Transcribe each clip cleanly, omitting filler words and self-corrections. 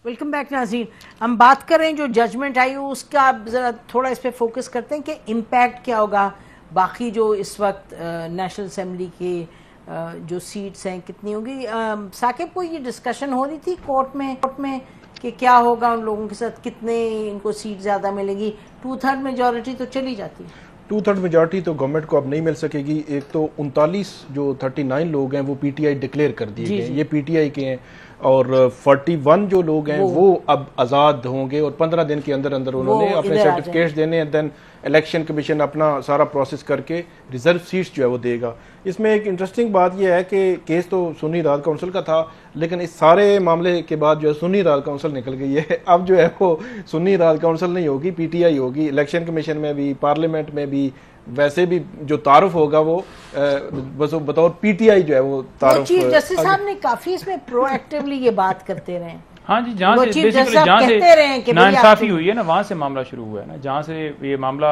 Welcome back ناظرین. ہم بات کر رہے ہیں جو ججمنٹ آئی اس کا ذرا تھوڑا اس پہ فوکس کرتے ہیں کہ امپیکٹ کیا ہوگا باقی جو اس وقت نیشنل اسمبلی کے جو سیٹس ہیں کتنی ہوگی. ثاقب کو یہ ڈسکشن ہو رہی تھی کورٹ میں کہ کیا ہوگا ان لوگوں کے ساتھ, کتنے ان کو سیٹ زیادہ ملے گی. 2/3 میجورٹی تو چلی جاتی ہے. 2/3 میجورٹی تو گورنمنٹ کو اب نہیں مل سکے گی. ایک تو 39 جو 39 لوگ ہیں وہ پی ٹی آئی ڈکلیئر کر دیے گئے, یہ پی ٹی آئی کے ہیں, اور 41 جو لوگ ہیں وہ اب آزاد ہوں گے اور 15 دن کے اندر انہوں نے اپنے سرٹیفکیٹس دینے ہیں. دین الیکشن کمیشن اپنا سارا پروسیس کر کے ریزرو سیٹس جو ہے وہ دے گا. اس میں ایک انٹرسٹنگ بات یہ ہے کہ کیس تو سنی رائل کونسل کا تھا, لیکن اس سارے معاملے کے بعد جو ہے سنی رائل کونسل نکل گئی ہے. اب جو ہے وہ سنی رائل کونسل نہیں ہوگی, پی ٹی آئی ہوگی. الیکشن کمیشن میں بھی, پارلیمنٹ میں بھی, ویسے بھی جو تعارف ہوگا وہ بطور پی ٹی آئی جو ہے وہ تعارف. چیف جسٹس صاحب نے کافی اس میں پرو ایکٹیولی یہ بات کرتے رہے. ہاں جی, جہاں سے بیسیکلی جہاں سے ناانصافی ہوئی ہے نا وہاں سے معاملہ شروع ہوا ہے نا, جہاں سے یہ معاملہ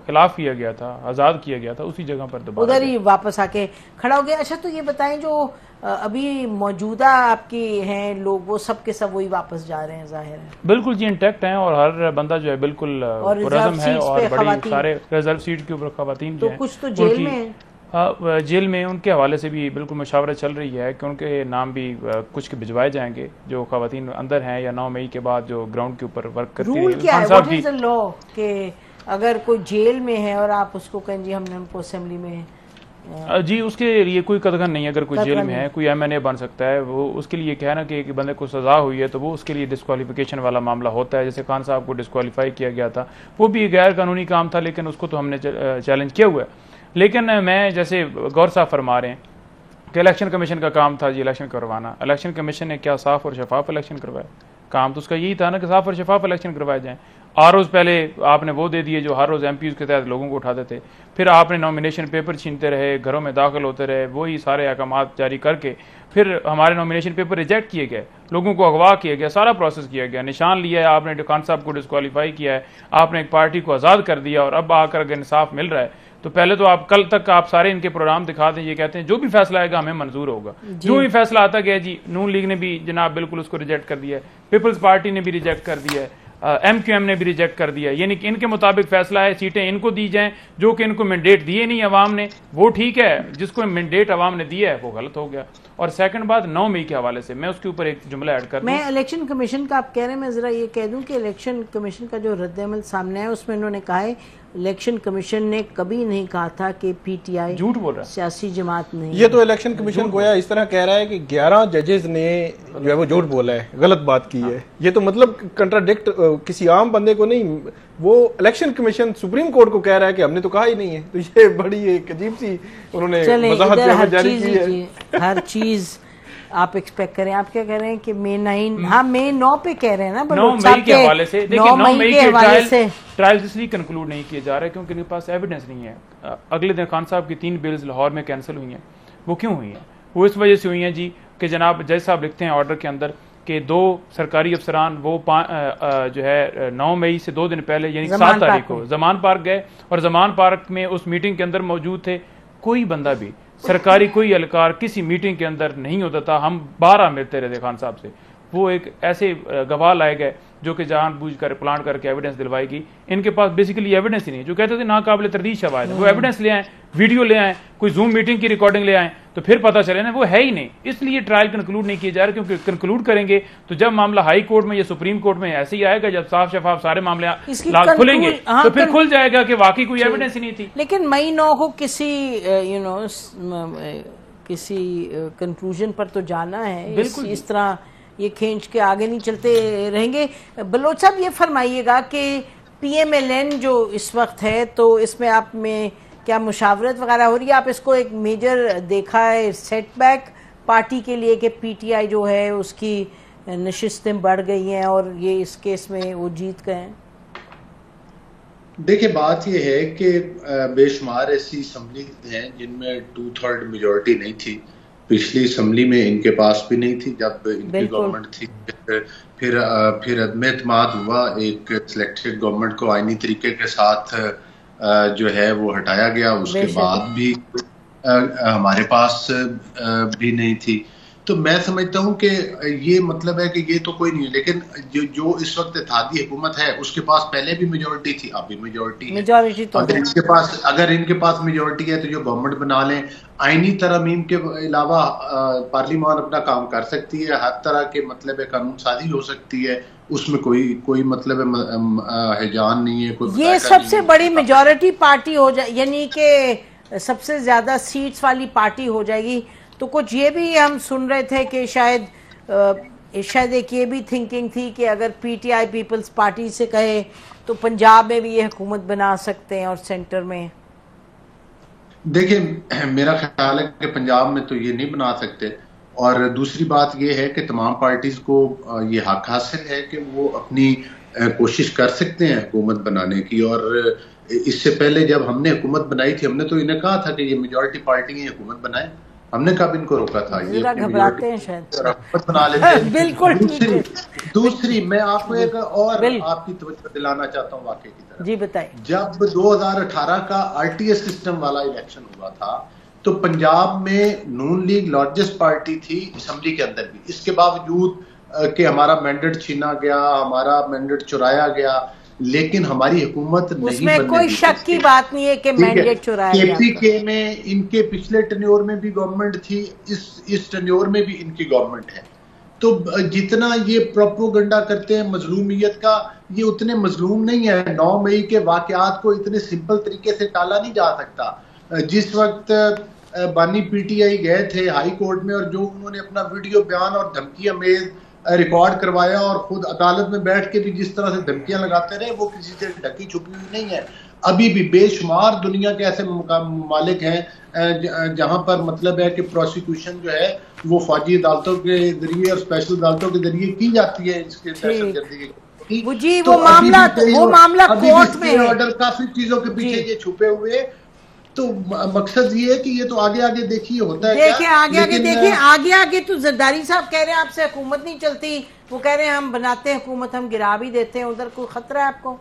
خلاف کیا گیا تھا, آزاد کیا گیا تھا, اسی جگہ پر دوبارہ ادھر ہی واپس آ کے کھڑا ہو گیا. اچھا تو یہ بتائیں جو ابھی موجودہ آپ کی ہیں لوگ وہ سب کے سب وہی واپس جا رہے ہیں ظاہر ہے؟ بالکل جی, انٹیکٹ ہیں اور ہر بندہ جو ہے بالکل پرعزم ہے, اور بڑی سارے ریزرو سیٹ کے اوپر خواتین جو ہیں کچھ تو جیل میں ہیں. جیل میں ان کے حوالے سے بھی بالکل مشاورت چل رہی ہے کہ ان کے نام بھی کچھ کے بھجوائے جائیں گے جو خواتین اندر ہیں یا 9 مئی کے بعد جو گراؤنڈ کے اوپر ورک کرتی ہیں. رول کیا ہے, واٹ از دی لا کہ اگر کوئی جیل میں ہے اور آپ اس کو کہیں جی ہم نے ان کو اسمبلی میں جی اس کے لیے کوئی قدغن نہیں ہے. اگر کوئی جیل میں ہے کوئی ایم این اے بن سکتا ہے. وہ اس کے لیے کیا ہے نا کہ ایک بندے کو سزا ہوئی ہے تو وہ اس کے لیے ڈسکوالیفیکیشن والا معاملہ ہوتا ہے. جیسے خان صاحب کو ڈسکوالیفائی کیا گیا تھا, وہ بھی غیر قانونی کام تھا, لیکن اس کو تو ہم نے چیلنج کیا ہوا ہے. لیکن میں جیسے گور صاحب فرما رہے ہیں کہ الیکشن کمیشن کا کام تھا جی الیکشن کروانا. الیکشن کمیشن نے کیا صاف اور شفاف الیکشن کروایا؟ کام تو اس کا یہی تھا نا کہ صاف اور شفاف الیکشن کروائے جائیں. ہر روز پہلے آپ نے وہ دے دیے جو ہر روز ایم پیز کے تحت لوگوں کو اٹھاتے تھے, پھر آپ نے نامینیشن پیپر چھینتے رہے, گھروں میں داخل ہوتے رہے, وہی سارے احکامات جاری کر کے پھر ہمارے نامینیشن پیپر ریجیکٹ کیے گئے, لوگوں کو اغوا کیا گیا, سارا پروسیس کیا گیا, نشان لیا ہے آپ نے, خان صاحب کو ڈسکوالیفائی کیا ہے, آپ نے ایک پارٹی کو آزاد کر دیا, اور اب آ کر اگر انصاف مل رہا ہے تو پہلے تو آپ کل تک آپ سارے ان کے پروگرام دکھا دیں, یہ کہتے ہیں جو بھی فیصلہ آئے گا ہمیں منظور ہوگا. جو بھی فیصلہ آتا گیا جی نون لیگ نے بھی جناب بالکل اس کو ریجیکٹ کر دیا ہے, پیپلز پارٹی نے بھی ریجیکٹ کر دیا ہے, ایم کیو ایم نے بھی ریجیکٹ کر دیا. یعنی کہ ان کے مطابق فیصلہ ہے سیٹیں ان کو دی جائیں جو کہ ان کو مینڈیٹ دیے نہیں عوام نے, وہ ٹھیک ہے, جس کو مینڈیٹ عوام نے دیا ہے وہ غلط ہو گیا. اور سیکنڈ بات 9 مئی کے حوالے سے میں اس کے اوپر ایک جملہ ایڈ کر دوں. میں الیکشن کمیشن کا آپ کہہ رہے ہیں, میں ذرا یہ کہہ دوں کہ الیکشن کمیشن کا جو رد عمل سامنے ہے اس میں انہوں نے کہا ہے الیکشن کمیشن نے کبھی نہیں کہا تھا کہ پی ٹی آئی جھوٹ بول رہا ہے, سیاسی جماعت نہیں. یہ تو الیکشن کمیشن گویا اس طرح کہہ رہا ہے کہ 11 ججز نے جو ہے وہ جھوٹ بولا ہے, غلط بات کی ہے. یہ تو مطلب کنٹراڈکٹ کسی عام بندے کو نہیں, وہ الیکشن کمیشن سپریم کورٹ کو کہہ رہا ہے کہ ہم نے تو کہا ہی نہیں ہے. تو یہ بڑی ایک عجیب سی انہوں نے وضاحت جاری کی ہے. ہر چیز آپ ایکسپیکٹ کریں. آپ کیا کہہ رہے ہیں کہ مئی 9 ہاں مئی 9 پہ کہہ رہے ہیں نا 9 مئی کے حوالے سے. دیکھیں 9 مئی کے ٹرائل اس لیے کنکلوڈ نہیں کیے جا رہے کیونکہ ان کے پاس ایویڈنس نہیں ہے. اگلے دن خان صاحب کی 3 بلز لاہور میں کینسل ہوئی ہیں. وہ کیوں ہوئی ہیں؟ وہ اس وجہ سے ہوئی ہیں جی کہ جناب جج صاحب لکھتے ہیں آرڈر کے اندر کہ 2 سرکاری افسران وہ جو ہے 9 مئی سے 2 دن پہلے یعنی 7 تاریخ کو زمان پارک گئے, اور زمان پارک میں اس میٹنگ کے اندر موجود تھے. کوئی بندہ بھی سرکاری کوئی اہلکار کسی میٹنگ کے اندر نہیں ہوتا تھا. ہم 12 ملتے رہتے خان صاحب سے. وہ ایک ایسے گواہ لائے گئے جو کہ جان بوجھ کر پلان کر کے ایویڈنس دلوائی گئی. ان کے پاس بیسیکلی ایویڈنس ہی نہیں, جو کہتے تھے ناقابل تردید شواہد. وہ ایویڈنس لے آئیں, ویڈیو لے آئیں, کوئی زوم میٹنگ کی ریکارڈنگ لے آئیں, تو پھر پتہ چلے نا وہ ہے ہی نہیں. اس لیے ٹرائل کنکلوڈ نہیں کیے جا رہے, کیونکہ کنکلوڈ کریں گے تو جب معاملہ ہائی کورٹ میں یا سپریم کورٹ میں ایسے ہی آئے گا, جب صاف شفاف سارے معاملے کھلیں گے تو پھر کھل جائے گا کہ واقعی کوئی ایویڈنس ہی نہیں تھی. لیکن مئی 9 کو کسی کنکلوژن پر تو جانا ہے. اس طرح یہ کھینچ کے آگے نہیں چلتے رہیں گے. بلوچ صاحب یہ فرمائیے گا کہ پی ایم ایل این جو اس وقت ہے تو اس میں آپ میں کیا مشاورت وغیرہ ہو رہی ہے؟ آپ اس کو ایک میجر دیکھا ہے سیٹ بیک پارٹی کے لیے کہ پی ٹی آئی جو ہے اس کی نشستیں بڑھ گئی ہیں اور یہ اس کیس میں وہ جیت گئے ہیں؟ دیکھیں بات یہ ہے کہ بے شمار ایسی اسمبلی ہیں جن میں 2/3 میجورٹی نہیں تھی. پچھلی اسمبلی میں ان کے پاس بھی نہیں تھی جب ان کی گورنمنٹ تھی. پھر عدم اعتماد ہوا, ایک سلیکٹڈ گورنمنٹ کو آئینی طریقے کے ساتھ جو ہے وہ ہٹایا گیا. اس کے بعد بھی ہمارے پاس بھی نہیں تھی. تو میں سمجھتا ہوں کہ یہ مطلب ہے کہ یہ تو کوئی نہیں ہے، لیکن جو اس وقت اتحادی حکومت ہے اس کے پاس پہلے بھی میجورٹی تھی، اب بھی میجورٹی ہے. اگر ان کے پاس میجورٹی ہے تو جو گورنمنٹ بنا لیں. آئینی ترامیم کے علاوہ پارلیمان اپنا کام کر سکتی ہے، ہر طرح کے مطلب ہے قانون سازی ہو سکتی ہے، اس میں کوئی مطلب ہیجان نہیں ہے. یہ سب سے بڑی میجورٹی پارٹی ہو جائے، یعنی کہ سب سے زیادہ سیٹس والی پارٹی ہو جائے گی. تو کچھ یہ بھی ہم سن رہے تھے کہ شاید ایک یہ بھی تھنکنگ تھی کہ اگر P T I Peoples Party سے کہے تو پنجاب میں بھی یہ حکومت بنا سکتے ہیں اور سینٹر میں. دیکھیں میرا خیال ہے کہ پنجاب میں تو یہ نہیں بنا سکتے، اور دوسری بات یہ ہے کہ تمام پارٹیز کو یہ حق حاصل ہے کہ وہ اپنی کوشش کر سکتے ہیں حکومت بنانے کی. اور اس سے پہلے جب ہم نے حکومت بنائی تھی ہم نے تو انہیں کہا تھا کہ یہ میجورٹی پارٹی ہیں حکومت بنائیں، ہم نے کب ان کو روکا تھا؟ یہ گھبراتے ہیں شاید، حکومت بنا لیتے. بالکل. دوسری میں آپ کو ایک اور آپ کی توجہ دلانا چاہتا ہوں واقعے کی طرف. جی بتائیں. جب 2018 کا RTS سسٹم والا الیکشن ہوا تھا تو پنجاب میں نون لیگ لارجسٹ پارٹی تھی اسمبلی کے اندر بھی، اس کے باوجود کہ ہمارا مینڈیٹ چھینا گیا، ہمارا مینڈیٹ چرایا گیا، لیکن ہماری حکومت نہیں. اس میں کوئی شک کی بات نہیں ہے کہ مینڈیٹ چرایا گیا. KPK میں ان کے پچھلے ٹینیور میں بھی گورنمنٹ تھی، اس ٹینیور میں بھی ان کی گورنمنٹ ہے. تو جتنا یہ پروپوگنڈا کرتے ہیں مظلومیت کا، یہ اتنے مظلوم نہیں ہے. 9 مئی کے واقعات کو اتنے سمپل طریقے سے ٹالا نہیں جا سکتا. جس وقت بانی PTI گئے تھے ہائی کورٹ میں اور جو انہوں نے اپنا ویڈیو بیان اور دھمکی امیز ریکارڈ کروایا اور خود عدالت میں بیٹھ کے بھی جس طرح سے دھمکیاں لگاتے رہے، وہ کسی سے ڈھکی چھپی ہوئی نہیں ہے. ابھی بھی بے شمار دنیا کے ایسے ممالک ہیں جہاں پر مطلب ہے کہ پروسیکیوشن جو ہے وہ فوجی عدالتوں کے ذریعے اور اسپیشل عدالتوں کے ذریعے کی جاتی ہے اس کے دہشت گردی کی. جی وہ معاملہ کورٹ میں ہے. آرڈر کافی چیزوں کے پیچھے یہ چھپے ہوئے. تو مقصد یہ ہے کہ یہ تو آگے آگے دیکھیے ہوتا ہے. دیکھیں آگے آگے تو زرداری صاحب کہہ رہے ہیں آپ سے حکومت نہیں چلتی، وہ کہہ رہے ہیں ہم بناتے ہیں حکومت، ہم گرا بھی دیتے ہیں. ادھر کوئی خطرہ ہے آپ کو؟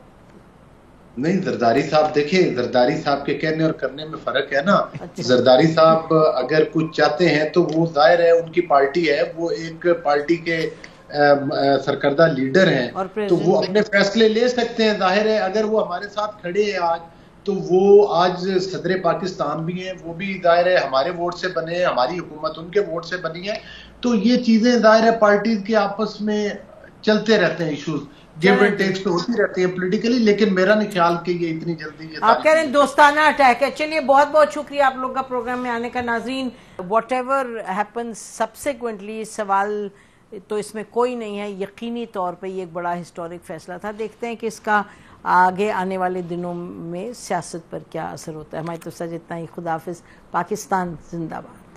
نہیں زرداری صاحب دیکھیں، زرداری صاحب کے کہنے اور کرنے میں فرق ہے نا. زرداری صاحب اگر کچھ چاہتے ہیں تو وہ ظاہر ہے ان کی پارٹی ہے، وہ ایک پارٹی کے سرکردہ لیڈر ہیں تو وہ اپنے فیصلے لے سکتے ہیں. ظاہر ہے اگر وہ ہمارے ساتھ کھڑے ہیں آج تو وہ آج صدر پاکستان بھی ہیں، وہ بھی ظاہر ہے ہمارے ووٹ سے بنے ہیں، ہماری حکومت ان کے ووٹ سے بنی ہے. تو یہ چیزیں ظاہر ہے پارٹیز کے آپس میں چلتے رہتے ہیں، ایشوز گیو اینڈ ٹیکس تو ہوتی رہتی ہیں پولیٹیکلی، لیکن میرا نہیں خیال کہ یہ اتنی جلدی آپ کہہ رہے ہیں دوستانہ اٹیک ہے. چلیے بہت بہت شکریہ آپ لوگ کا پروگرام میں آنے کا. ناظرین واٹ ایور ہیپنس سبسیکوینٹلی، سوال تو اس میں کوئی نہیں ہے، یقینی طور پہ یہ ایک بڑا ہسٹورک فیصلہ تھا. دیکھتے ہیں کہ اس کا آگے آنے والے دنوں میں سیاست پر کیا اثر ہوتا ہے. ہماری طرف سے اتنا ہی. خدا حافظ. پاکستان زندہ باد.